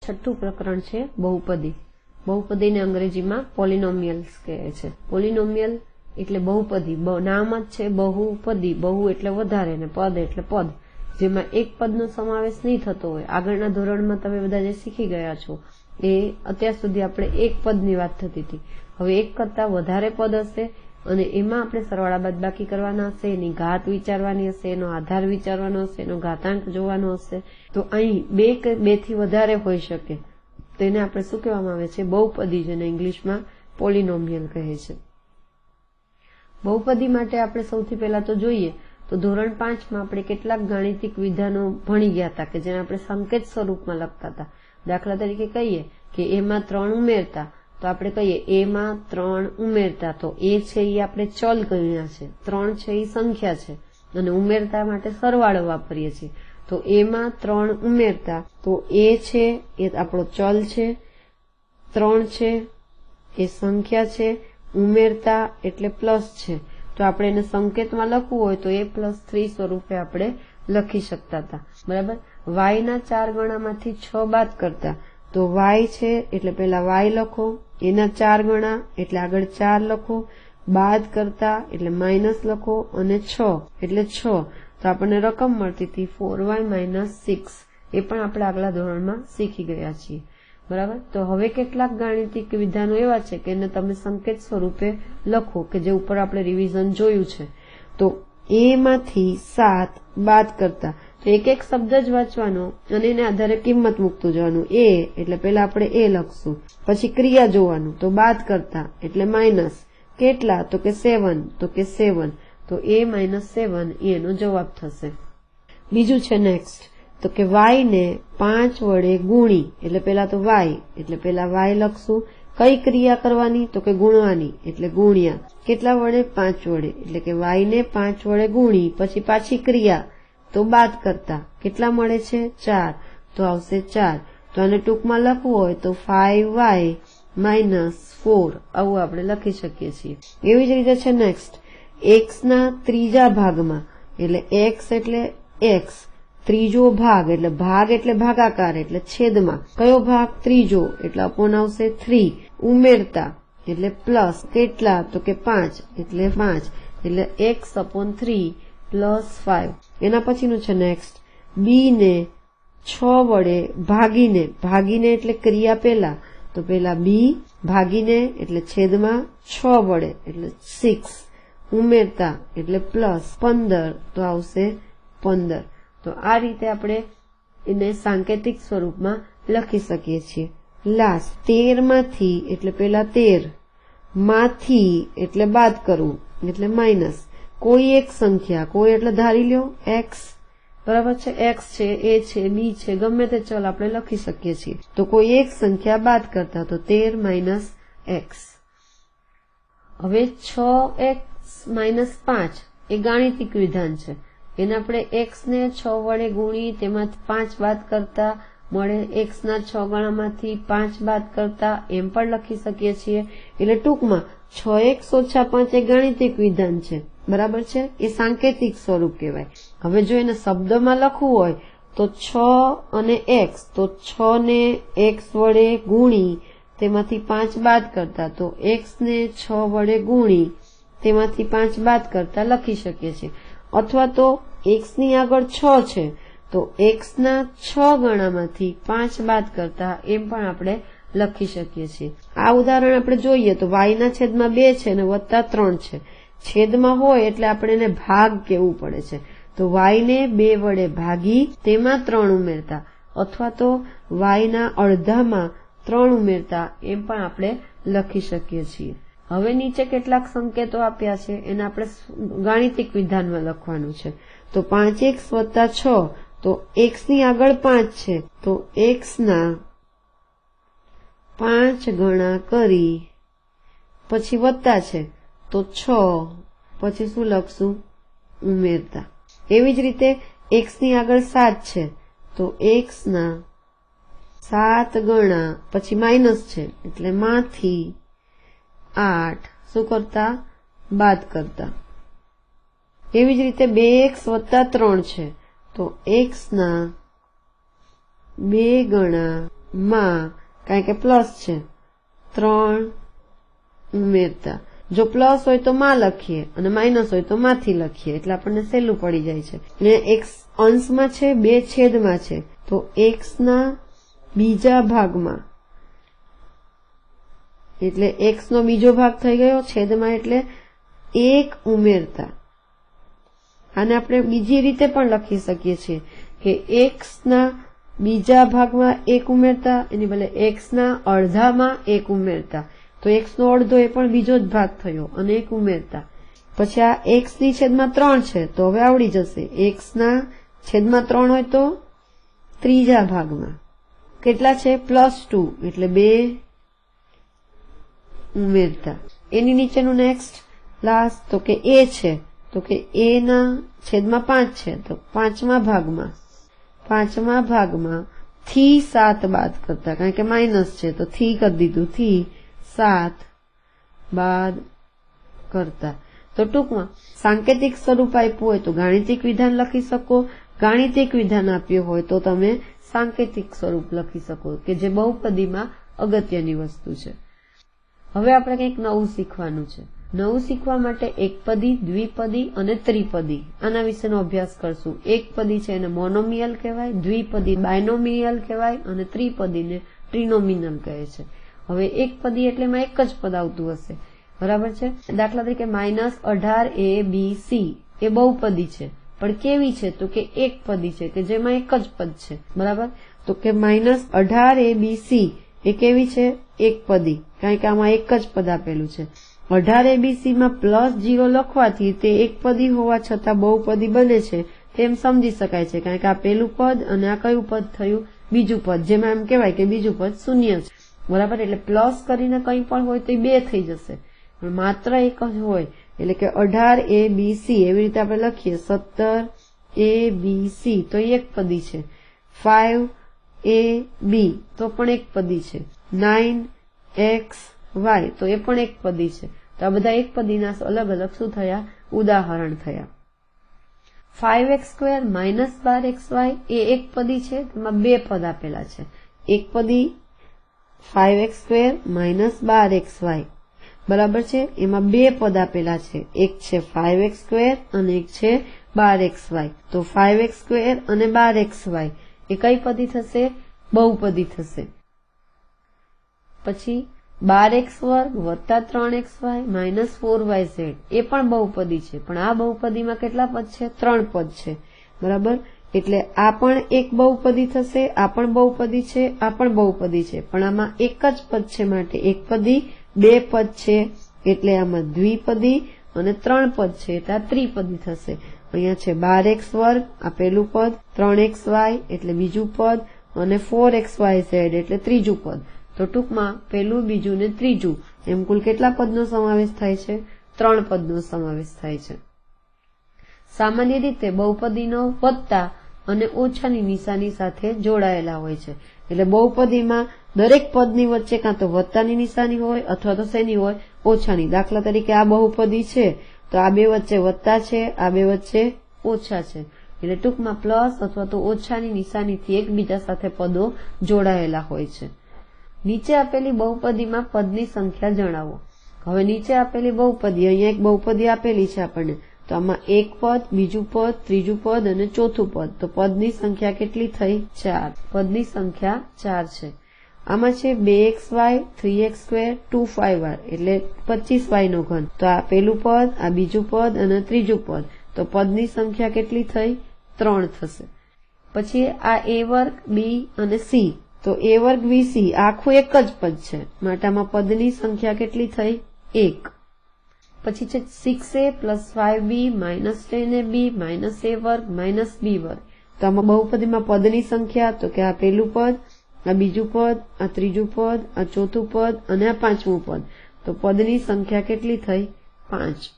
છઠ્ઠું પ્રકરણ છે બહુપદી. બહુપદીને અંગ્રેજીમાં પોલિનોમિયલ્સ કહે છે. પોલિનોમિયલ એટલે બહુપદી, નામ જ છે બહુપદી. બહુ એટલે વધારે ને પદ એટલે પદ, જેમાં એક પદનો સમાવેશ નહીં થતો હોય. આગળના ધોરણમાં તમે બધા જે શીખી ગયા છો એ અત્યાર સુધી આપણે એક પદની વાત થતી હતી. હવે એક કરતા વધારે પદ હશે અને એમાં આપણે સરવાળા બાદબાકી કરવાના હશે, એની ઘાત વિચારવાની હશે, એનો આધાર વિચારવાનો હશે, એનો ઘાતાંક જોવાનો હશે. તો અહીં બે થી વધારે હોઈ શકે, તેને આપણે શું કહેવામાં આવે છે? બહુપદી, જેને ઇંગ્લિશમાં પોલિનોમિયલ કહે છે. બહુપદી માટે આપણે સૌથી પહેલા તો જોઈએ તો ધોરણ 5માં આપણે કેટલાક ગાણિતિક વિધાનો ભણી ગયા હતા કે જેને આપણે સંકેત સ્વરૂપમાં લખતા હતા. દાખલા તરીકે કહીએ કે એમાં 3 ઉમેરતા, તો આપણે કહીએ એમાં 3 ઉમેરતા, તો એ છે એ આપણે ચલ ગણ્યા છે, 3 છે એ સંખ્યા છે અને ઉમેરતા માટે સરવાળો વાપરીએ છીએ. તો એમાં 3 ઉમેરતા, તો એ છે એ આપણો ચલ છે, 3 છે એ સંખ્યા છે, ઉમેરતા એટલે પ્લસ છે. તો આપણે એને સંકેતમાં લખવું હોય તો a+3 સ્વરૂપે આપણે લખી શકતા હતા. બરાબર. y ના 4 ગણામાંથી 6 બાદ કરતા, તો y છે એટલે પેલા y લખો, એના 4 ગણા એટલે આગળ 4 લખો, બાદ કરતા એટલે માઇનસ લખો અને 6 એટલે 6. તો આપણને રકમ મળતી હતી 4y - 6. એ પણ આપણે આગલા ધોરણમાં શીખી ગયા છીએ. બરાબર. તો હવે કેટલાક ગાણિતિક વિધાનો એવા છે કે એને તમે સંકેત સ્વરૂપે લખો કે જે ઉપર આપણે રિવિઝન જોયું છે. તો a માંથી 7 બાદ કરતા, તો એક એક શબ્દ જ વાંચવાનો અને એને આધારે કિંમત મૂકતું જવાનું. a એટલે પેલા આપણે a લખશું, પછી ક્રિયા જોવાનું, તો બાદ કરતા એટલે માઇનસ, કેટલા? તો કે 7, તો કે 7. તો a - 7 એનો જવાબ થશે. બીજું છે નેક્સ્ટ, તો કે y ને 5 વડે ગુણી, એટલે પેલા તો y એટલે પેલા y લખશું. કઈ ક્રિયા કરવાની? તો કે ગુણવાની, એટલે ગુણ્યા. કેટલા વડે? 5 વડે, એટલે કે y ને 5 વડે ગુણી પછી પાછી ક્રિયા, તો બાદ કરતા કેટલા મળે છે? 4. તો આવશે 4. તો આને ટૂંકમાં લખવું હોય તો 5y - 4 આવું આપણે લખી શકીએ છીએ. એવી જ રીતે છે નેક્સ્ટ, x ના ત્રીજા ભાગમાં, એટલે x એટલે x, ત્રીજો ભાગ એટલે ભાગાકાર એટલે છેદમાં, કયો ભાગ? ત્રીજો, એટલે અપોન આવશે 3. ઉમેરતા એટલે પ્લસ, કેટલા? તો કે 5 એટલે 5, એટલે x/3 + 5. એના પછીનું છે નેક્સ્ટ, b ને 6 વડે ભાગીને એટલે ક્રિયા પેલા, તો પેલા b ભાગીને એટલે છેદમાં 6 વડે એટલે 6, ઉમેરતા એટલે પ્લસ 15, તો આવશે 15. તો આ રીતે આપણે એને સાંકેતિક સ્વરૂપમાં લખી શકીએ છીએ. લાસ્ટ 13 માંથી એટલે પેલા 13, માંથી એટલે બાદ કરવું એટલે માઇનસ, કોઈ એક સંખ્યા, કોઈ એટલે ધારી લ્યો x, બરાબર છે, x છે, a છે, b છે, ગમે તે ચલ આપણે લખી શકીએ છીએ. તો કોઈ એક સંખ્યા બાદ કરતા, તો 13 - x. હવે 6x - 5 એ ગાણિતિક વિધાન છે. એને આપણે x ને 6 વડે ગુણી તેમાંથી 5 બાદ કરતા મળે, x ના 6 ગણામાંથી 5 બાદ કરતા એમ પણ લખી શકીએ છીએ. એટલે ટૂંકમાં 6x - 5 એ ગાણિતિક વિધાન છે. બરાબર છે. એ સાંકેતિક સ્વરૂપ કહેવાય. હવે જો એને શબ્દમાં લખવું હોય તો 6 અને x, તો 6 ને x વડે ગુણી તેમાંથી 5 બાદ કરતા, તો x ને 6 વડે ગુણી તેમાંથી 5 બાદ કરતા લખી શકીએ છીએ. અથવા તો x ની આગળ 6 છે તો x ના 6 ગણામાંથી 5 બાદ કરતા એમ પણ આપણે લખી શકીએ છીએ. આ ઉદાહરણ આપણે જોઈએ તો y ના છેદમાં 2 છે અને +3 છે. છેદમાં હોય એટલે આપણે એને ભાગ કહેવું પડે છે. તો y ને 2 વડે ભાગી તેમાં 3 ઉમેરતા, અથવા તો y ના અડધામાં 3 ઉમેરતા એમ પણ આપણે લખી શકીએ છીએ. હવે નીચે કેટલાક સંકેતો આપ્યા છે, એને આપણે ગાણિતિક વિધાનમાં લખવાનું છે. તો 5x + 6, તો x ની આગળ 5 છે, તો x ના 5 ગણા કરી પછી વત્તા છે, તો 6, પછી શું લખશું? ઉમેરતા. એવી જ રીતે x ની આગળ 7 છે, તો x ના 7 ગણા પછી માઇનસ છે એટલે માંથી 8 શું કરતા? બાદ કરતા. એવી જ રીતે 2x + 3 છે, તો x ના 2 ગણા માં કારણ કે પ્લસ છે 3 ઉમેરતા. જો પ્લસ હોય તો માં લખીએ અને માઇનસ હોય તો માંથી લખીએ એટલે આપણને સહેલું પડી જાય છે. અને x અંશમાં છે 2 છેદમાં છે તો x ના બીજા ભાગમાં એટલે x નો બીજો ભાગ થઈ ગયો છેદમાં એટલે 1 ઉમેરતા. આને આપણે બીજી રીતે પણ લખી શકીએ છીએ કે x ના બીજા ભાગમાં 1 ઉમેરતા એની બદલે x ના અડધામાં 1 ઉમેરતા. તો x નો અડધો એ પણ બીજો જ ભાગ થયો અને 1 ઉમેરતા. પછી આ x ની છેદમાં 3 છે તો હવે આવડી જશે x ના છેદમાં 3 હોય તો ત્રીજા ભાગમાં કેટલા છે +2 એટલે 2 ઉમેરતા. એની નીચેનું નેક્સ્ટ લાસ્ટ તો કે a છે તો કે a ના છેદમાં 5 છે તો પાંચમા ભાગમાં થી 7 બાદ કરતા કારણ કે માઇનસ છે તો થી કરી દીધું થી 7 બાદ કરતા. તો ટૂંકમાં સાંકેતિક સ્વરૂપ આપ્યું હોય તો ગાણિતિક વિધાન લખી શકો, ગાણિતિક વિધાન આપ્યું હોય તો તમે સાંકેતિક સ્વરૂપ લખી શકો કે જે બહુપદીમાં અગત્યની વસ્તુ છે. હવે આપણે કંઈક નવું શીખવાનું છે. નવું શીખવા માટે એકપદી, દ્વિપદી અને ત્રિપદી આના વિશેનો અભ્યાસ કરશું. એકપદી છે એને મોનોમિયલ કહેવાય, દ્વિપદી બાયનોમિયલ કહેવાય અને ત્રિપદીને ટ્રિનોમિનલ કહે છે. હવે એકપદી એટલે એમાં એક જ પદ આવતું હશે, બરાબર છે. દાખલા તરીકે -18abc એ બહુપદી છે પણ કેવી છે તો કે એકપદી છે કે જેમાં એક જ પદ છે, બરાબર. તો કે -18abc એ કેવી છે એકપદી કારણ કે આમાં એક જ પદ આપેલું છે. 18abc માં +0 લખવાથી તે એકપદી હોવા છતાં બહુપદી બને છે તેમ સમજી શકાય છે કારણ કે આ પેલું પદ અને આ કયું પદ થયું બીજું પદ જેમાં એમ કહેવાય કે બીજું પદ શૂન્ય છે, બરાબર. એટલે પ્લસ કરીને કંઈ પણ હોય તો એ 2 થઈ જશે પણ માત્ર એક જ હોય એટલે કે 18abc એવી રીતે આપણે લખીએ 17abc તો એ એકપદી છે. 5ab તો પણ એકપદી છે. 9xy તો એ પણ એકપદી છે. તો આ બધા એકપદીના અલગ અલગ શું થયા ઉદાહરણ થયા. 5x² - 12xy એ એકપદી છે તેમાં 2 પદ આપેલા છે. એકપદી 5x² - 12xy બરાબર છે એમાં 2 પદ આપેલા છે. એક છે 5x² અને એક છે 12xy. તો 5x² અને 12xy એ કઈ પદી થશે બહુપદી થશે. પછી 12x² + 3xy - 4yz એ પણ બહુપદી છે પણ આ બહુપદીમાં કેટલા પદ છે 3 પદ છે, બરાબર. એટલે આ પણ એક બહુપદી થશે, આ પણ બહુપદી છે, આ પણ બહુપદી છે પણ આમાં એક જ પદ છે માટે એકપદી, 2 પદ છે એટલે આમાં દ્વિપદી અને 3 પદ છે એટલે આ ત્રિપદી થશે. અહીંયા છે 12x² આ પેલું પદ, 3xy એટલે બીજું પદ અને 4xyz એટલે ત્રીજું પદ. તો ટૂંકમાં પેલું, બીજું ને ત્રીજું એમ કુલ કેટલા પદનો સમાવેશ થાય છે 3 પદનો સમાવેશ થાય છે. સામાન્ય રીતે બહુપદીનો વત્તા અને ઓછાની નિશાની સાથે જોડાયેલા હોય છે એટલે બહુપદીમાં દરેક પદની વચ્ચે કાં તો વત્તાની નિશાની હોય અથવા તો શેની હોય ઓછાની. દાખલા તરીકે આ બહુપદી છે તો આ 2 વચ્ચે વત્તા છે, આ 2 વચ્ચે ઓછા છે એટલે ટૂંકમાં પ્લસ અથવા તો ઓછાની નિશાનીથી એકબીજા સાથે પદો જોડાયેલા હોય છે. નીચે આપેલી બહુપદીમાં પદની સંખ્યા જણાવો. હવે નીચે આપેલી બહુપદી અહીંયા એક બહુપદી આપેલી છે આપણને તો આમાં એક પદ, બીજું પદ, ત્રીજું પદ અને ચોથું પદ. તો પદની સંખ્યા કેટલી થઈ 4. પદની સંખ્યા 4 છે. આમાં છે 2xy, 3x² 2y એટલે 25y નો ઘન. તો આ પેલું પદ, આ બીજું પદ અને ત્રીજું પદ. તો પદની સંખ્યા કેટલી થઈ 3 થશે. પછી આ a² b અને c તો a² bc આખું એક જ પદ છે માટે આમાં પદની સંખ્યા કેટલી થઈ 1. પછી છે 6a + 5b - 10ab - a² - b². તો આમાં બહુપદીમાં પદની સંખ્યા તો કે આ પેલું પદ, આ બીજું પદ, આ ત્રીજું પદ, આ ચોથું પદ અને આ પાંચમું પદ. તો પદની સંખ્યા કેટલી થઈ 5.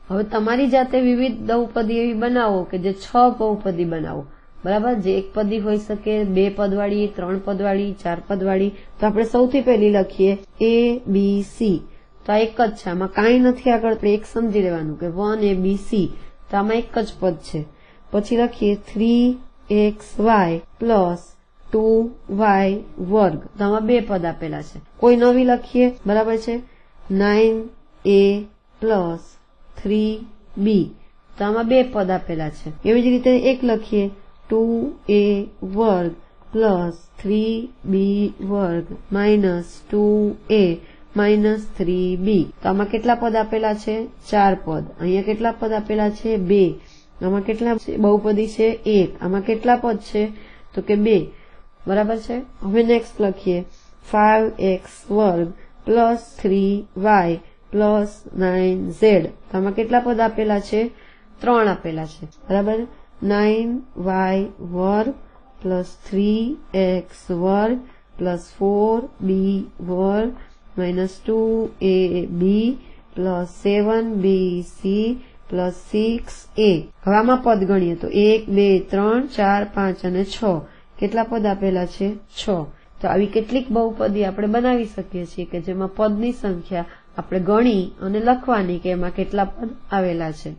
હવે તમારી જાતે વિવિધ બહુપદી એવી બનાવો કે જે 6 બહુપદી બનાવો, બરાબર. જે એક પદી હોઈ શકે, 2 પદવાળી, 3 પદવાળી, 4 પદવાળી. તો આપણે સૌથી પહેલી લખીએ abc તો આ એક જ છે આમાં કાંઈ નથી આગળ આપણે એક સમજી લેવાનું કે 1abc તો આમાં એક જ પદ છે. પછી લખીએ 3xy + 2y વર્ગ, તો આમાં 2 પદ આપેલા છે, કોઈ નવી લખીએ, બરાબર છે, 9a પ્લસ 3b, તો આમાં 2 પદ આપેલા છે. એવી જ રીતે એક લખીએ 2a વર્ગ પ્લસ 3b વર્ગ માઇનસ 2a માઇનસ 3b, તો આમાં કેટલા પદ આપેલા છે? 4 પદ. અહીંયા કેટલા પદ આપેલા છે? 2. આમાં કેટલા બહુપદી છે? 1. આમાં કેટલા પદ છે? તો કે 2. બરાબર છે. હવે નેક્સ્ટ લખીએ 5x વર્ગ પ્લસ 3y પ્લસ 9z, તો આમાં કેટલા પદ આપેલા છે? 3 આપેલા છે, બરાબર. 9y વર્ગ પ્લસ 3x વર્ગ પ્લસ 4b વર્ગ minus 2ab plus 7bc plus 6a. હવે આમાં પદ ગણીએ તો 1 2 3 4 5 અને 6, કેટલા પદ આપેલા છે? 6. તો આવી કેટલીક બહુપદી આપણે બનાવી શકીએ છીએ કે જેમાં પદની સંખ્યા આપણે ગણી અને લખવાની કે એમાં કેટલા પદ આવેલા છે.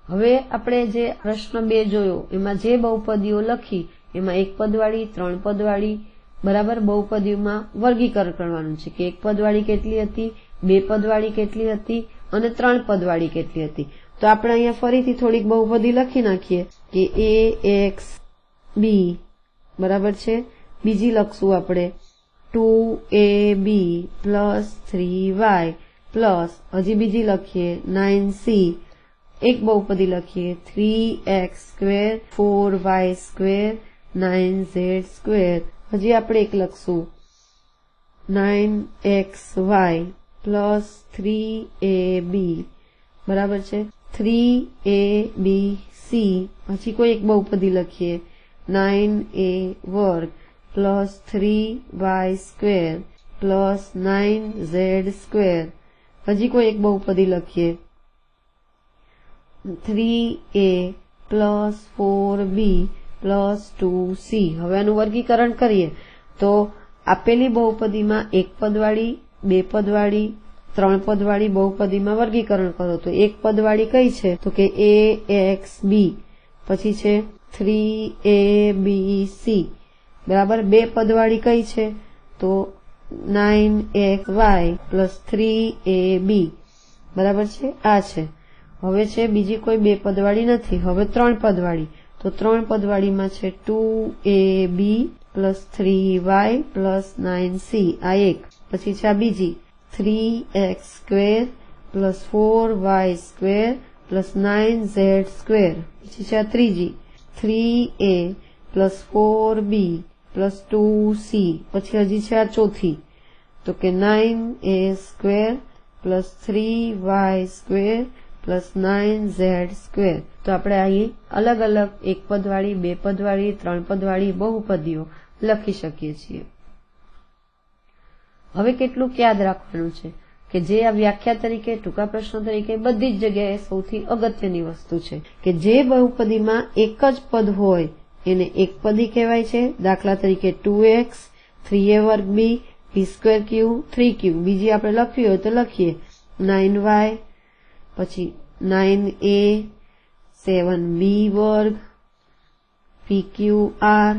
હવે આપણે જે પ્રશ્ન 2 જોયો એમાં જે બહુપદીઓ લખી એમાં 1 પદવાળી, 3 પદવાળી, બરાબર, બહુપદીઓમાં વર્ગીકરણ કરવાનું છે કે 1 પદવાળી કેટલી હતી, 2 પદવાળી કેટલી હતી અને 3 પદવાળી કેટલી હતી. તો આપણે અહીંયા ફરીથી થોડીક બહુપદી લખી નાખીએ કે ax b, બરાબર છે. બીજી લખશું આપણે 2ab પ્લસ 3y પ્લસ, હજી બીજી લખીએ 9c, એક બહુપદી લખીએ 3x square 4y square 9z square. હજી આપણે એક લખશું 9xy પ્લસ 3ab, બરાબર છે, 3abc. હજી કોઈ એક બહુપદી લખીએ 9a વર્ગ plus 3y square plus 9z square. હજી કોઈ એક બહુપદી લખીએ 3a plus 4b plus 2c. હવે આનું વર્ગીકરણ કરીએ તો આપેલી બહુપદીમાં 1 પદવાળી, 2 પદવાળી, 3 પદવાળી બહુપદીમાં વર્ગીકરણ કરો તો 1 પદવાળી કઈ છે? તો કે axb, પછી છે 3abc, બરાબર. 2 પદવાળી કઈ છે? તો 9xy પ્લસ 3ab, બરાબર છે, આ છે. હવે છે બીજી કોઈ 2 પદવાળી નથી. હવે 3 પદવાળી, તો 3 પદવાળીમાં છે 2ab plus 3y plus 9c, આ એક. પછી છે આ બીજી 3x square plus 4y square plus 9z square. પછી છે આ ત્રીજી 3a plus 4b plus 2c. પછી હજી છે આ ચોથી તો કે 9a square plus 3y square plus 9z square. તો આપણે અહીં અલગ અલગ 1 પદવાળી, 2 પદવાળી, 3 પદવાળી બહુપદીઓ લખી શકીએ છીએ. હવે કેટલુંક યાદ રાખવાનું છે કે જે આ વ્યાખ્યા તરીકે, ટૂંકા પ્રશ્ન તરીકે બધી જ જગ્યાએ સૌથી અગત્યની વસ્તુ છે કે જે બહુપદીમાં એક જ પદ હોય એને એક પદી કહેવાય છે. દાખલા તરીકે 2x 3a વર્ગ b b સ્ક્વેર ક્યુ 3q. બીજી આપણે લખવી હોય તો લખીએ 9y પછી 9a 7b વર્ગ pqr.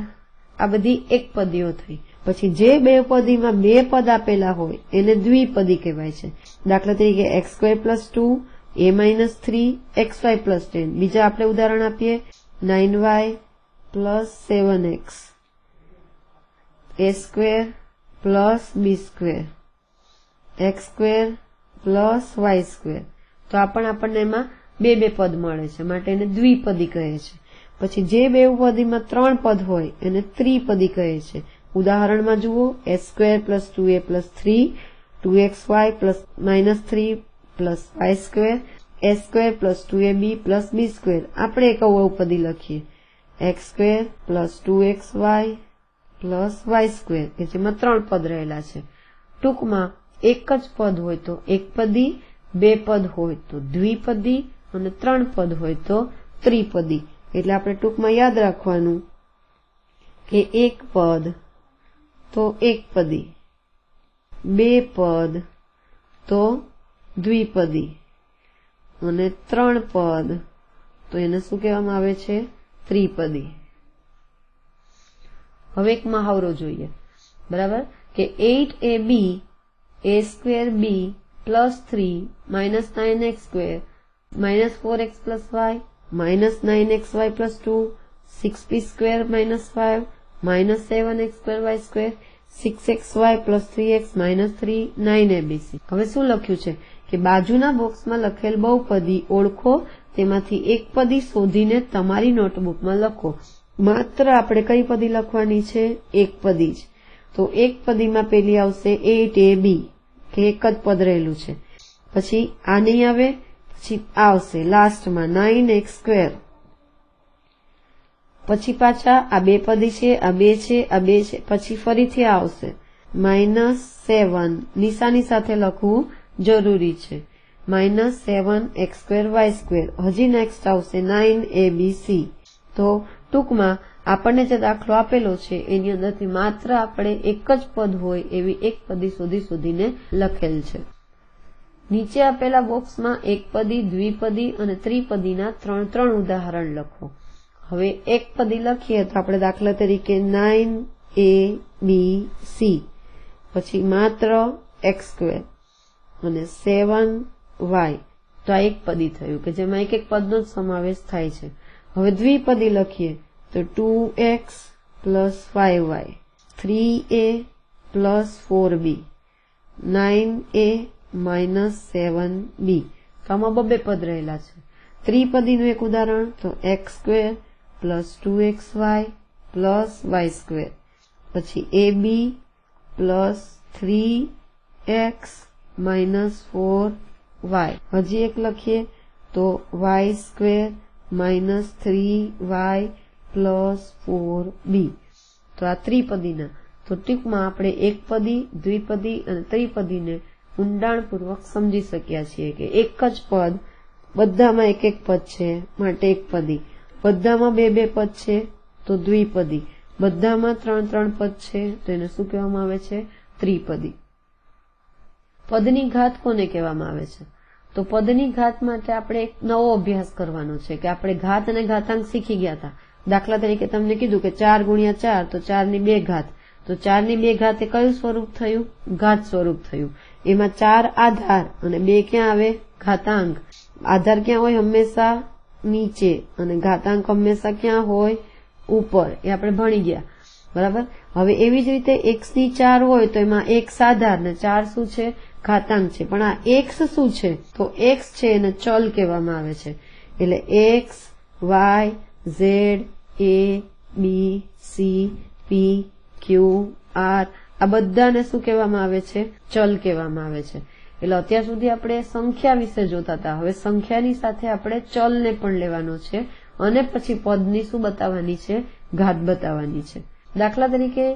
આ બધી એક પદીઓ થઈ. પછી જે બહુપદીમાં 2 પદ આપેલા હોય એને દ્વિપદી કહેવાય છે. દાખલા તરીકે x² + 2 a - 3 xy + 10. બીજા આપણે ઉદાહરણ આપીએ 9y + 7x a² + b² x² + y². તો આપણને એમાં 2 પદ મળે છે, માટે એને દ્વિપદી કહે છે. પછી જે બહુપદીમાં 3 પદ હોય એને ત્રિપદી કહે છે. ઉદાહરણમાં જુઓ s² + 2a + 3 2xy - 3 + y² s² + 2ab + b². આપણે એક બહુપદી લખીએ x² + 2xy + y² કે જેમાં 3 પદ રહેલા છે. ટૂંકમાં એક જ પદ હોય તો એકપદી, 2 પદ હોય તો દ્વિપદી અને 3 પદ હોય તો ત્રિપદી. એટલે આપણે ટૂંકમાં યાદ રાખવાનું કે 1 પદ તો એકપદી, 2 પદ તો દ્વિપદી અને 3 પદ તો એને શું કહેવામાં આવે છે? ત્રિપદી. હવે એક મહાવરો જોઈએ, બરાબર, કે 8ab a square b plus 3 minus 9x square minus 4x plus y minus 9xy plus 2 6b square minus 5 minus 7x square y square 6xy plus 3x minus 3 9abc. હવે શું લખ્યું છે કે બાજુના બોક્સમાં લખેલ બહુપદી ઓળખો, તેમાંથી એક પદી શોધીને તમારી નોટબુકમાં લખો. માત્ર આપણે કઈ પદી લખવાની છે? એક પદી જ. તો એક પદીમાં પેલી આવશે 8ab કે એક જ પદ રહેલું છે, પછી આ નહીં આવે, પછી આવશે લાસ્ટમાં 9x સ્ક્વેર, પછી પાછા આ બે પદી છે, આ બે છે, આ બે છે, પછી ફરીથી આવશે -7 નિશાની સાથે લખવું જરૂરી છે, -7x સ્ક્વેર y સ્ક્વેર, હજી નેક્સ્ટ આવશે 9abc. તો ટૂંકમાં આપણને જે દાખલો આપેલો છે એની અંદરથી માત્ર આપણે એક જ પદ હોય એવી એક પદી શોધીને લખેલ છે. નીચે આપેલા બોક્સમાં એક પદી, દ્વિપદી અને ત્રિપદીના 3 ઉદાહરણ લખો. હવે એક પદી લખીએ તો આપણે દાખલા તરીકે 9abc, પછી માત્ર x સ્ક્વેર અને 7y, તો આ એક પદી થયું કે જેમાં એક એક પદનો જ સમાવેશ થાય છે. હવે દ્વિપદી લખીએ તો 2x plus 5y, 3a plus 4b, 9a minus 7b. તો આમાં બબે પદ રહેલા છે. ત્રિપદીનું એક ઉદાહરણ તો x square plus 2xy plus y square, પછી ab plus 3x minus 4y. હજી એક લખીએ તો y square minus 3y plus 4b. તો આ ત્રિપદીના. તો ટૂંકમાં આપણે એક પદી, દ્વિપદી અને ત્રિપદીને ઊંડાણપૂર્વક સમજી શક્યા છીએ કે એક જ પદ, બધામાં એક એક પદ છે માટે એક પદી, બધામાં બે બે પદ છે તો દ્વિપદી, બધામાં 3 પદ છે તો એને શું કહેવામાં આવે છે? ત્રિપદી. પદની ઘાત કોને કહેવામાં આવે છે? તો પદની ઘાત માટે આપણે એક નવો અભ્યાસ કરવાનો છે કે આપણે ઘાત અને ઘાતાંક શીખી ગયા હતા. દાખલા તરીકે તમને કીધું કે 4 ગુણ્યા 4 તો 4 ની 2 ઘાત, તો 4 ની 2 ઘાત એ કયું સ્વરૂપ થયું? ઘાત સ્વરૂપ થયું. એમાં 4 આધાર અને 2 ક્યાં આવે? ઘાતાંક. આધાર ક્યાં હોય? હંમેશા નીચે, અને ઘાતાંક હંમેશા ક્યાં હોય? ઉપર. એ આપણે ભણી ગયા, બરાબર. હવે એવી જ રીતે x ની 4 હોય તો એમાં x આધાર ને 4 શું છે? ઘાતાંક છે. પણ આ x શું છે? તો x છે એને ચલ કહેવામાં આવે છે. એટલે x, y, z, a, b, c, p, q, r આ બધાને શું કહેવામાં આવે છે? ચલ કહેવામાં આવે છે. એટલે અત્યાર સુધી આપણે સંખ્યા વિશે જોતા હતા. હવે સંખ્યાની સાથે આપણે ચલને પણ લેવાનો છે અને પછી પદની શું બતાવવાની છે? ઘાત બતાવવાની છે. દાખલા તરીકે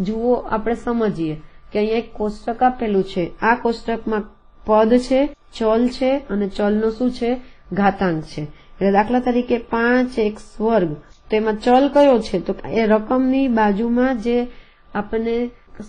જુઓ, આપણે સમજીએ કે અહીંયા એક કોષ્ટક આપેલું છે. આ કોષ્ટકમાં પદ છે, ચલ છે અને ચલનો શું છે? ઘાતાંક છે. એટલે દાખલા તરીકે 5x વર્ગ, તો એમાં ચલ કયો છે? તો એ રકમની બાજુમાં જે આપણને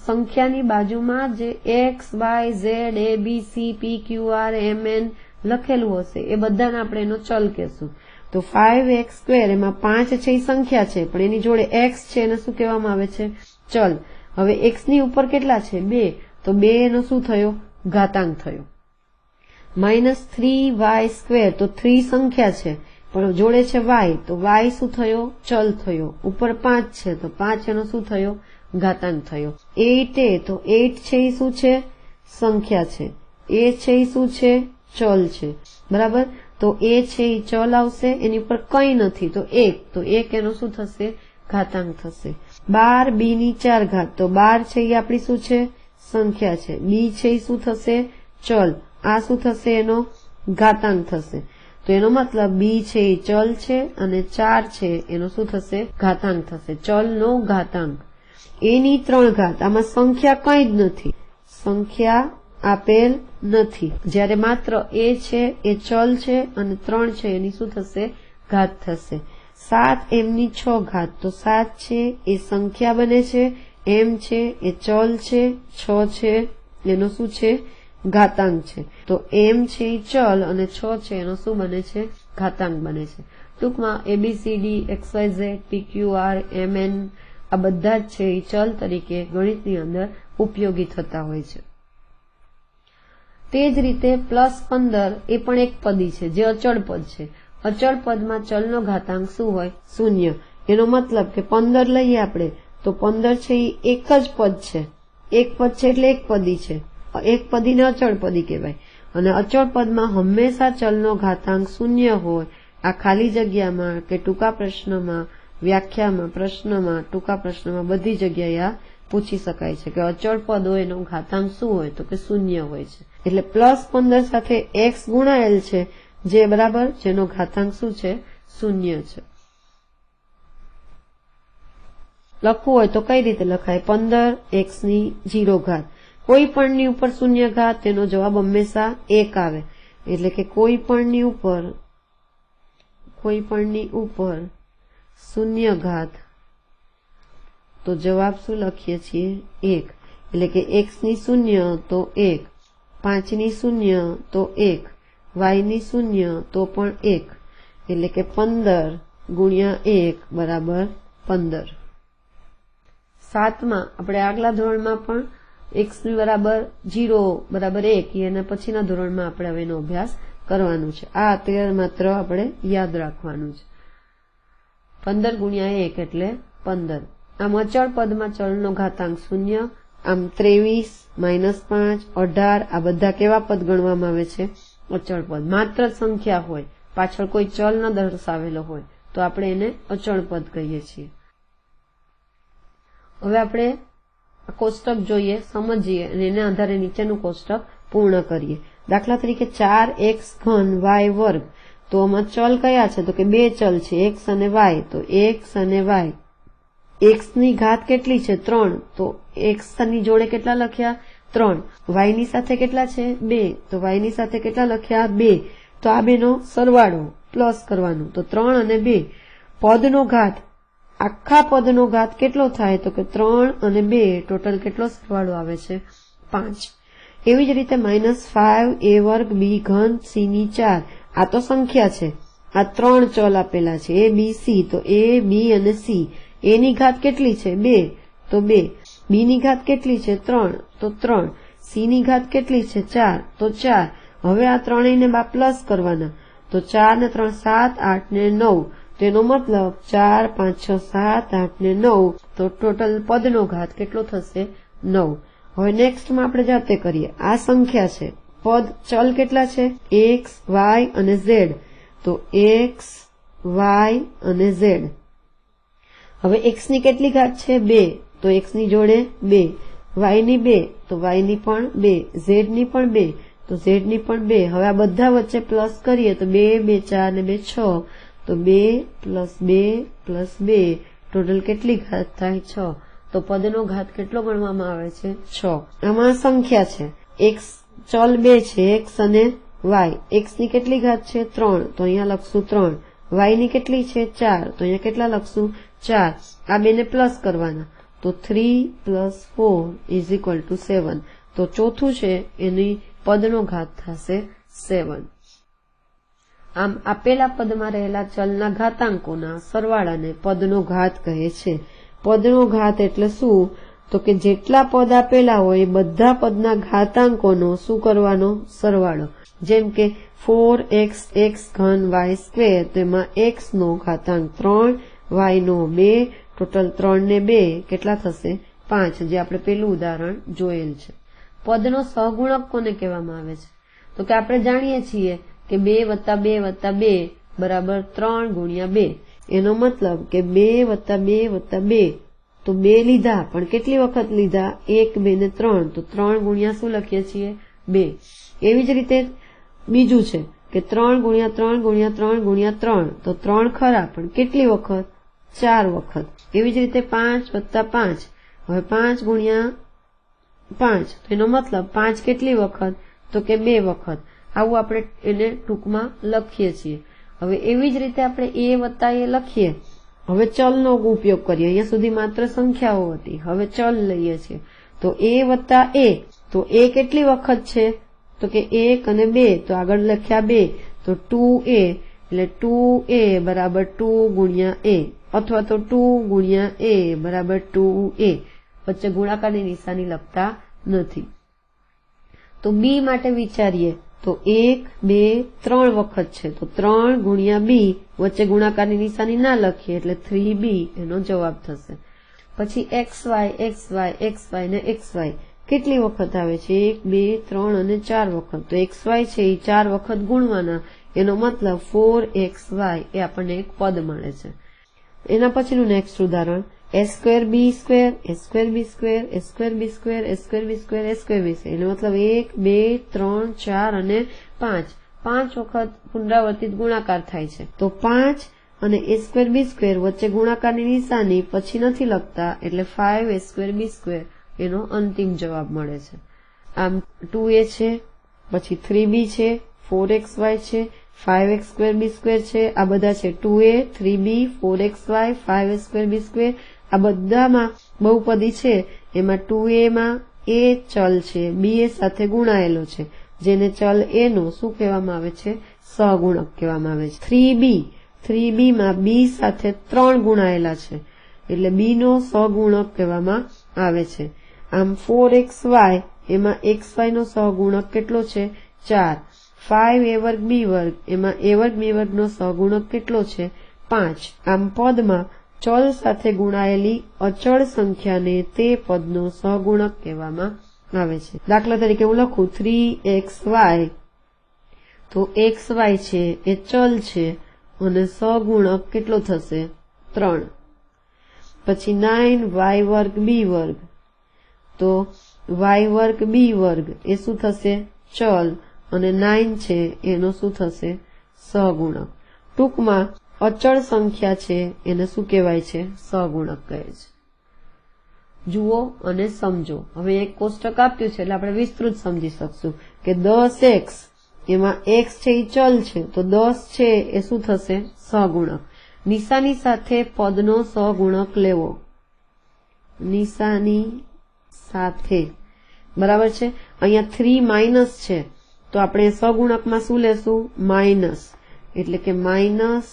સંખ્યાની બાજુમાં જે x, y, z, a, b, c, p, q, r, m, n લખેલું હશે એ બધાને આપણે એનો ચલ કહેશું. તો 5x સ્ક્વેર, એમાં 5 છે એ સંખ્યા છે પણ એની જોડે x છે એને શું કહેવામાં આવે છે? ચલ. હવે x ની ઉપર કેટલા છે? 2, તો 2 એનો શું થયો? ઘાતાંક થયો. -3y સ્ક્વેર, તો 3 સંખ્યા છે પણ જોડે છે y, તો y શું થયો? ચલ થયો. ઉપર 5 છે તો 5 એનો શું થયો? ઘાતાંક થયો. 8a, તો 8 છે એ શું છે? સંખ્યા છે. a છે એ શું છે? ચલ છે, બરાબર. તો a છે એ ચલ આવશે, એની ઉપર કંઈ નથી તો 1, તો 1 એનો શું થશે? ઘાતાંક થશે. 12 b ની 4 ઘાત, તો 12 છે એ આપણી શું છે? સંખ્યા છે. b છે એ શું થશે? ચલ. આ શું થશે? એનો ઘાતાંક થશે. તો એનો મતલબ b છે એ ચલ છે અને 4 છે એનો શું થશે? ઘાતાંક થશે. ચલનો ઘાતાંક. a ની 3 ઘાત, આમાં સંખ્યા કંઈ જ નથી, સંખ્યા આપેલ નથી. જ્યારે માત્ર a છે એ ચલ છે અને 3 છે એની શું થશે? ઘાત થશે. 7 m ની 6 ઘાત, તો 7 છે એ સંખ્યા બને છે, m છે એ ચલ છે, 6 છે એનો શું છે? ઘાતાંક છે. તો m છે એ ચલ અને 6 છે એનો શું બને છે? ઘાતાંક બને છે. ટૂંકમાં ABCD XYZ PQR MN આ બધા જ છે એ ચલ તરીકે ગણિતની અંદર ઉપયોગી થતા હોય છે. તે જ રીતે +15 એ પણ એક પદી છે જે અચળ પદ છે. અચળ પદમાં ચલનો ઘાતાંક શું હોય? 0. એનો મતલબ કે 15 લઈએ આપણે તો 15 છે એ એક જ પદ છે. એક પદ છે એટલે એક પદી છે. એક પદીને અચળ પદી કહેવાય. અને અચળ પદમાં હંમેશા ચલનો ઘાતાંક 0 હોય. આ ખાલી જગ્યામાં કે ટૂંકા પ્રશ્નમાં, વ્યાખ્યામાં, પ્રશ્નમાં, ટૂંકા પ્રશ્નમાં બધી જગ્યાએ આ પૂછી શકાય છે કે અચળ પદ હોય એનો ઘાતાંક શું હોય? તો કે 0 હોય છે. એટલે +15 સાથે x ગુણાયેલ છે જે બરાબર જેનો ઘાતાંક શું છે? 0 છે. લખવું હોય તો કઈ રીતે લખાય? 15x0 કોઈ પણની ઉપર 0 તેનો જવાબ હંમેશા 1 આવે. એટલે કે કોઈ પણની ઉપર 0 તો જવાબ શું લખીએ છીએ? 1. એટલે કે x ની 0 તો 1, 5 ની 0 તો 1, y ની 0 તો પણ 1. એટલે કે 15 ગુણ્યા 1 બરાબર 15. 7માં આપણે આગલા ધોરણમાં પણ x ની બરાબર 0 બરાબર 1 એના પછીના ધોરણમાં આપણે હવે એનો અભ્યાસ કરવાનો છે. આ અત્યારે માત્ર આપણે યાદ રાખવાનું છે. 15 ગુણ્યા 1 એટલે 15. આમ અચળ પદમાં ચલનો ઘાતાંક 0. આમ 23, -5, 18 આ બધા કેવા પદ ગણવામાં આવે છે? અચળ પદ. માત્ર સંખ્યા હોય, પાછળ કોઈ ચલ ન દર્શાવેલો હોય તો આપણે એને અચળ પદ કહીએ છીએ. હવે આપણે કોષ્ટક જોઈએ, સમજીએ અને એના આધારે નીચેનું કોષ્ટક પૂર્ણ કરીએ. દાખલા તરીકે 4x3 y². તો આમાં ચલ કયા છે? તો કે બે ચલ છે x અને y. તો x અને y. x ની ઘાત કેટલી છે? 3. તો x ની જોડે કેટલા લખ્યા? 3. y ની સાથે કેટલા છે? 2. તો y ની સાથે કેટલા લખ્યા? 2. તો આ બેનો સરવાળો પ્લસ કરવાનો. તો 3 અને 2. પદનો ઘાત, આખા પદનો ઘાત કેટલો થાય? તો કે 3 અને 2 ટોટલ કેટલો સરવાળો આવે છે? 5. એવી જ રીતે -5a² b³ c ની 4. આ તો સંખ્યા છે. આ 3 ચલ આપેલા છે a, b, c. તો a, b અને c. a ની ઘાત કેટલી છે? 2. તો 2. b ની ઘાત કેટલી છે? 3. તો 3. c ની ઘાત કેટલી છે? 4. તો 4. હવે આ ત્રણેયને પ્લસ કરવાના. તો 4 ને 3 7, 8 ને 9. તેનો મતલબ 4, 5, 6, 7, 8 ને 9. તો ટોટલ પદનો ઘાત કેટલો થશે? 9. હવે નેક્સ્ટમાં આપણે જાતે કરીએ. આ સંખ્યા છે. પદ ચલ કેટલા છે? x, y અને z. તો x, y અને z. હવે x ની કેટલી ઘાત છે? 2. તો x ની જોડે 2. y ની 2. તો y ની પણ 2. z ની પણ 2. તો z ની પણ 2. હવે આ બધા વચ્ચે પ્લસ કરીએ તો 2, 2, 4 ને 2, 6. તો 2 + 2 + 2 ટોટલ કેટલી ઘાત થાય? 6. તો પદનો ઘાત કેટલો ગણવામાં આવે છે? 6. આમાં સંખ્યા છે. x ચલ 2 છે x અને y. x ની કેટલી ઘાત છે? 3. તો અહીંયા લખશું 3. y ની કેટલી છે? 4. તો અહીંયા કેટલા લખશું? 4. આ બેને પ્લસ કરવાના. તો 3 + 4 = 7. તો ચોથું છે એની પદનો ઘાત થશે 7. આમ આપેલા પદમાં રહેલા ચલના ઘાતાંકોના સરવાળાને પદનો ઘાત કહે છે. પદનો ઘાત એટલે શું? તો કે જેટલા પદ આપેલા હોય એ બધા પદના ઘાતાંકોનો શું કરવાનો? સરવાળો. જેમ કે 4x3y². તેમાં x નો ઘાતાંક 3, y નો 2, ટોટલ 3 ને 2 કેટલા થશે? 5. જે આપણે પેલું ઉદાહરણ જોયેલ છે. પદનો સહગુણક કોને કહેવામાં આવે છે? તો કે આપણે જાણીએ છીએ કે 2 + 2 + 2 બરાબર 3 ગુણ્યા 2. એનો મતલબ કે 2 + 2 + 2. તો 2 લીધા પણ કેટલી વખત લીધા? 1, 2 ને 3. તો 3 ગુણ્યા શું લખીએ છીએ? 2. એવી જ રીતે બીજું છે કે 3 ગુણ્યા 3 ગુણ્યા 3 ગુણ્યા 3. તો 3 ખરા પણ કેટલી વખત? 4 વખત. એવી જ રીતે 5 + 5. હવે 5 ગુણ્યા 5. તો એનો મતલબ 5 કેટલી વખત? તો કે 2 વખત. આવું આપણે એને ટૂંકમાં લખીએ છીએ. હવે એવી જ રીતે આપણે a + a લખીએ. હવે ચલનો ઉપયોગ કરીએ. અહીંયા સુધી માત્ર સંખ્યાઓ હતી. હવે ચલ લઈએ છીએ. તો a + a. તો a કેટલી વખત છે? તો કે 1 અને 2. તો આગળ લખ્યા 2. તો 2a. એટલે 2a બરાબર 2 ગુણ્યા a. અથવા તો 2 ગુણ્યા a બરાબર 2a. વચ્ચે ગુણાકારની નિશાની લખતા નથી. તો બી માટે વિચારીએ તો 1, 2, 3 વખત છે, તો 3 ગુણ્યા બી, વચ્ચે ગુણાકારની નિશાની ના લખીએ એટલે 3b એનો જવાબ થશે. પછી xy ને xy કેટલી વખત આવે છે? 1, 2, 3 અને 4 વખત. તો xy છે એ 4 વખત ગુણવાના, એનો મતલબ 4xy એ આપણને એક પદ મળે છે. એના પછીનું નેક્સ્ટ ઉદાહરણ a2b², a2b², a2b², a2b², a2b². એનો મતલબ 1, 2, 3, 4 અને 5. 5 વખત પુનરાવર્તિત ગુણાકાર થાય છે. તો 5 અને a2b² વચ્ચે ગુણાકારની નિશાની પછી નથી લખતા એટલે 5a²b² એનો અંતિમ જવાબ મળે છે. આમ 2a છે, પછી 3b છે, 4xy છે, 5x²b² છે. આ બધા છે 2a, 3b, 4xy, 5a²b². આ બધામાં બહુપદી છે. એમાં 2a માં a ચલ છે, b એ સાથે ગુણાયેલો છે, જેને ચલ a નો શું કહેવામાં આવે છે? સહગુણક કહેવામાં આવે છે. 3b માં b સાથે 3 ગુણાયેલા છે એટલે b નો સહગુણક કહેવામાં આવે છે. આમ 4xy એમાં xy નો સહગુણક કેટલો છે? 4. 5a²b² એમાં a²b² નો સહગુણક કેટલો છે? 5. આમ પદમાં ચલ સાથે ગુણાયેલી અચળ સંખ્યાને તે પદનો સહગુણક કહેવામાં આવે છે. દાખલા તરીકે હું લખું 3xy, તો xy છે એ ચલ છે અને સહગુણક કેટલો થશે? 3. પછી 9y²b², તો y²b² એ શું થશે? ચલ, અને 9 છે એનો શું થશે? સહગુણક. ટૂંકમાં અચળ સંખ્યા છે એને શું કહેવાય છે? સહગુણક કહે છે. જુઓ અને સમજો. હવે એક કોષ્ટક આપ્યું છે એટલે આપણે વિસ્તૃત સમજી શકશું કે 10x એમાં x છે એ ચલ છે, તો 10 છે એ શું થશે? સહગુણક. નિશાની સાથે પદનો સહગુણક લેવો. નિશાની સાથે, બરાબર છે. અહીંયા 3 માઇનસ છે, તો આપણે સહગુણકમાં શું લેશું? માઇનસ. એટલે કે -3.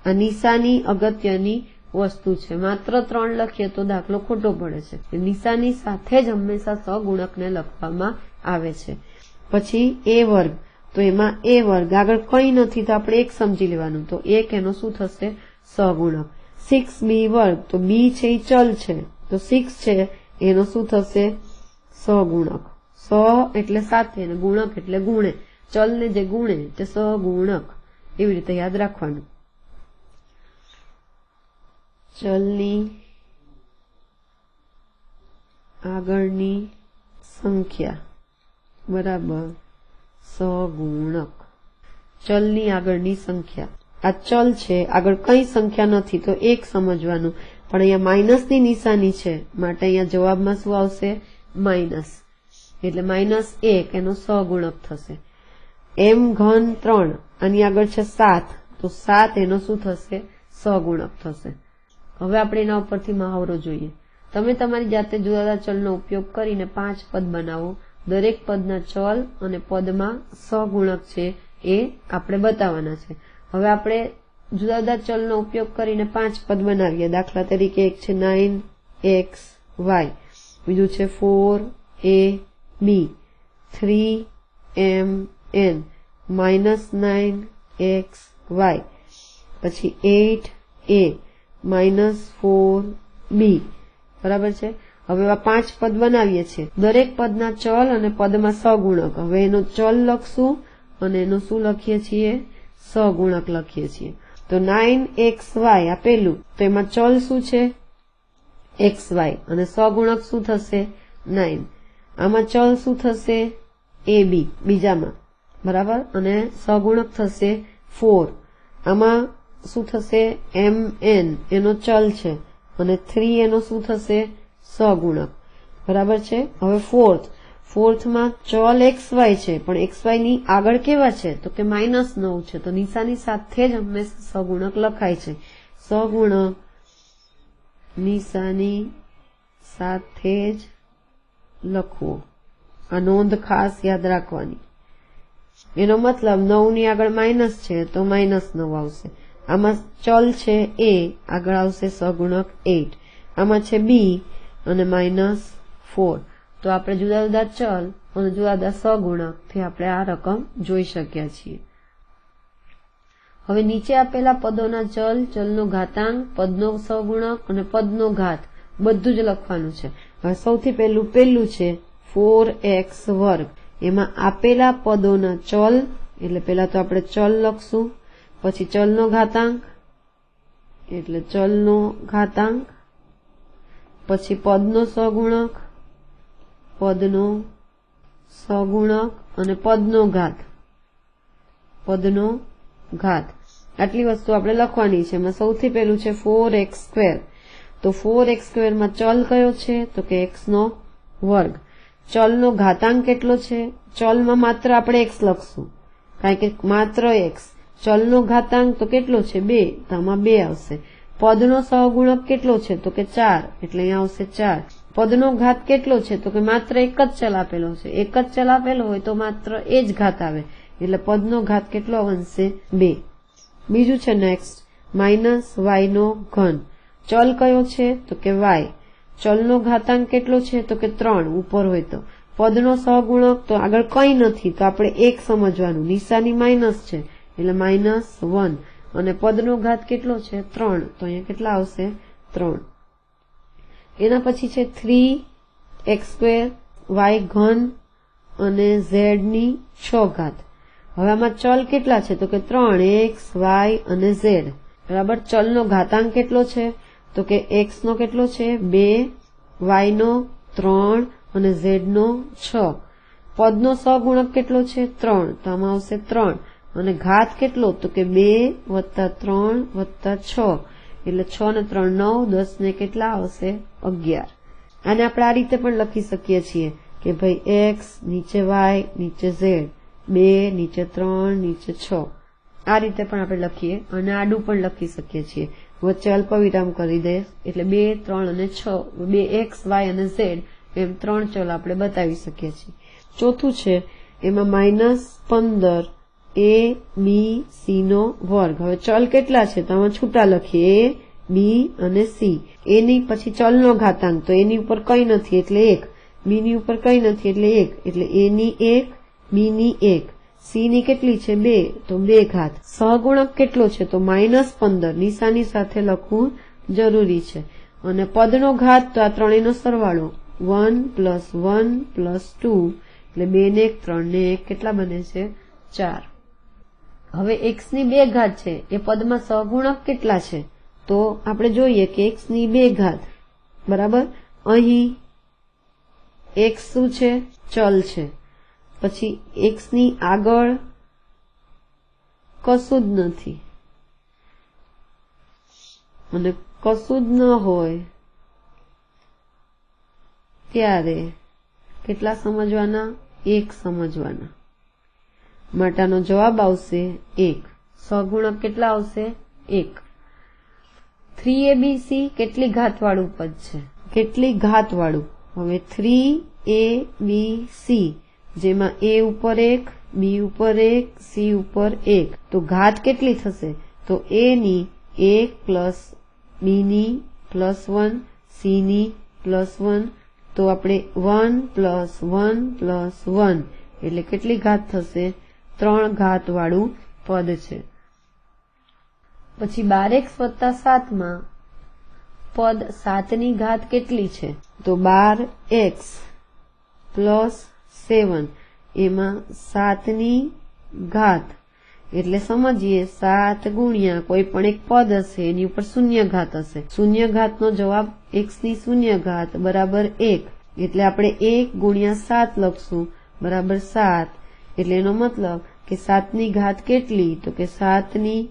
આ નિશાની અગત્યની વસ્તુ છે. માત્ર 3 લખીએ તો દાખલો ખોટો પડે છે. નિશાની સાથે જ હંમેશા સહગુણકને લખવામાં આવે છે. પછી a², તો એમાં a² આગળ કંઈ નથી તો આપણે 1 સમજી લેવાનું, તો 1 એનો શું થશે? સહગુણક. 6b², તો b છે એ ચલ છે, તો 6 છે એનો શું થશે? સહગુણક. સ એટલે સાથે અને ગુણક એટલે ગુણે. ચલને જે ગુણે તે સહગુણક. એવી રીતે યાદ રાખવાનું. ચલની આગળની સંખ્યા બરાબર સહગુણક. ચલની આગળની સંખ્યા. આ ચલ છે, આગળ કઈ સંખ્યા નથી તો 1 સમજવાનું, પણ અહીંયા માઇનસની નિશાની છે માટે અહીંયા જવાબમાં શું આવશે? માઇનસ. એટલે -1 એનો સહગુણક થશે. m³ આની આગળ છે 7, તો 7 એનો શું થશે? સહગુણક થશે. હવે આપણે એના ઉપરથી મહાવરો જોઈએ. તમે તમારી જાતે જુદા જુદા ચલનો ઉપયોગ કરીને 5 પદ બનાવો. દરેક પદના ચલ અને પદમાં સહગુણક છે એ આપણે બતાવવાના છે. હવે આપણે જુદા જુદા ચલનો ઉપયોગ કરીને 5 પદ બનાવીએ. દાખલા તરીકે એક છે 9xy, બીજું છે 4ab, 3mn, -9xy, પછી 8a, -4b. બરાબર છે. હવે આ 5 પદ બનાવીએ છીએ. દરેક પદના ચલ અને પદમાં સહગુણક. હવે એનો ચલ લખશું અને એનો શું લખીએ છીએ? સહગુણક લખીએ છીએ. તો 9xy આ પેલું, તો એમાં ચલ શું છે? xy, અને સહગુણક શું થશે? 9. આમાં ચલ શું થશે? ab બીજામાં, બરાબર, અને સહગુણક થશે 4. આમાં શું થશે? mn એનો ચલ છે અને 3 એનો શું થશે? સહગુણક. બરાબર છે. હવે ફોર્થમાં ચલ xy છે, પણ xy ની આગળ કેવા છે? તો કે -9 છે, તો નિશાની સાથે જ હંમેશા સહગુણક લખાય છે. સહગુણક નિશાની સાથે જ લખવો. આ નોંધ ખાસ યાદ રાખવાની. એનો મતલબ 9 ની આગળ માઇનસ છે તો -9 આવશે. આમાં ચલ છે a, આગળ આવશે સહગુણક 8, આમાં છે b અને -4. તો આપણે જુદા જુદા ચલ અને જુદા જુદા સહગુણક થી આપણે આ રકમ જોઈ શક્યા છીએ. હવે નીચે આપેલા પદોના ચલ, ચલનો ઘાતાંક, પદનો સહગુણક અને પદનો ઘાત બધું જ લખવાનું છે. હવે સૌથી પહેલું છે 4x². એમાં આપેલા પદોના ચલ, એટલે પહેલા તો આપણે ચલ લખશું, પછી ચલનો ઘાતાંક એટલે ચલનો ઘાતાંક, પછી પદનો સહગુણક, પદનો સહગુણક અને પદનો ઘાત. આટલી વસ્તુ આપણે લખવાની છે. એમાં સૌથી પહેલું છે 4x². તો 4x² માં ચલ કયો છે? તો કે x². ચલનો ઘાતાંક કેટલો છે? ચલમાં માત્ર આપણે x લખશું, કારણ કે માત્ર x. ચલનો ઘાતાંક તો કેટલો છે? 2, તો આમાં 2 આવશે. પદનો સહગુણક કેટલો છે? તો કે 4, એટલે અહીંયા આવશે 4. પદનો ઘાત કેટલો છે? તો કે માત્ર એક જ ચલ આપેલો છે. એક જ ચલ આપેલો હોય તો માત્ર એ જ ઘાત આવે, એટલે પદનો ઘાત કેટલો બનશે? 2. બીજું છે નેક્સ્ટ -y². ચલ કયો છે? તો કે y. ચલનો ઘાતાંક કેટલો છે? તો કે 3, ઉપર હોય તો. પદનો સહગુણક તો આગળ કંઈ નથી, તો આપણે 1 સમજવાનું, નિશાની માઇનસ છે એટલે -1. અને પદનો ઘાત કેટલો છે? 3, તો અહીંયા કેટલા આવશે? 3. એના પછી છે 3x² y³ અને z⁻⁴. હવે આમાં ચલ કેટલા છે? તો કે 3x, y અને z. બરાબર. ચલનો ઘાતાંક કેટલો છે? તો કે x નો કેટલો છે? 2, y નો 3 અને z નો 6. પદનો સહગુણક કેટલો છે? 3, તો આમાં આવશે 3. અને ઘાત કેટલો? તો કે 2 + 3 + 6, એટલે 6 ને 3 9, 10 ને કેટલા આવશે? 11. આને આપણે આ રીતે પણ લખી શકીએ છીએ કે ભાઈ x નીચે y નીચે z, 2 નીચે 3 નીચે 6. આ રીતે પણ આપણે લખીએ અને આડું પણ લખી શકીએ છીએ. વચ્ચે અલ્પવિરામ કરી દે એટલે 2, 3 અને 6, 2x, y અને z એમ 3 ચલ આપણે બતાવી શકીએ છીએ. ચોથું છે એમાં -15 a, b, c². હવે ચલ કેટલા છે? તો આમાં છૂટા લખીએ a, b અને c. a ની પછી ચલનો ઘાતાંક, તો એની ઉપર કંઈ નથી એટલે 1, b ની ઉપર કંઈ નથી એટલે 1, એટલે a ની 1, b ની 1, c ની કેટલી છે? 2, તો 2 ઘાત. સહગુણક કેટલો છે? તો -15, નિશાની સાથે લખવું જરૂરી છે. અને પદનો ઘાત તો આ ત્રણેયનો સરવાળો, 1 + 1 + 2, એટલે 2 ને 1, 3 ને 1 કેટલા બને છે? 4. હવે x ની 2 ઘાત છે એ પદમાં સહગુણક કેટલા છે? તો આપણે જોઈએ કે x ની 2 ઘાત. બરાબર. અહીં x શું છે? ચલ છે. પછી x ની આગળ કશું જ નથી અને કશું જ ન હોય ત્યારે કેટલા સમજવાના? 1 સમજવાના. માટેનો જવાબ આવશે 1. સહગુણક કેટલા આવશે? 1. 3abc કેટલી ઘાતવાળું પદ છે? કેટલી ઘાતવાળું? હવે 3abc જેમાં a ઉપર 1, b ઉપર 1, c ઉપર 1, તો ઘાત કેટલી થશે? તો a ની 1 + b ની +1, c ની +1, તો આપણે 1 + 1 + 1, એટલે કેટલી ઘાત થશે? 3 ઘાત વાળું પદ છે. પછી 12x + 7 માં પદ 7 ની ઘાત કેટલી છે? તો 12x + 7, એમાં 7 ની ઘાત એટલે સમજીએ 7 ગુણ્યા કોઈ પણ એક પદ હશે એની ઉપર શૂન્ય ઘાત હશે. શૂન્ય ઘાતનો જવાબ x ની શૂન્ય ઘાત બરાબર 1, એટલે આપણે 1 × 7 લખશું બરાબર 7. એટલે એનો મતલબ કે 7 ની ઘાત કેટલી? તો કે 7 ની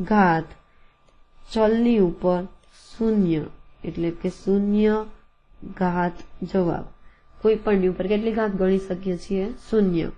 ઘાત ચલની ઉપર 0, એટલે કે 0 ઘાત જવાબ. કોઈ પણની ઉપર કેટલી ઘાત ગણી શકીએ છીએ? 0.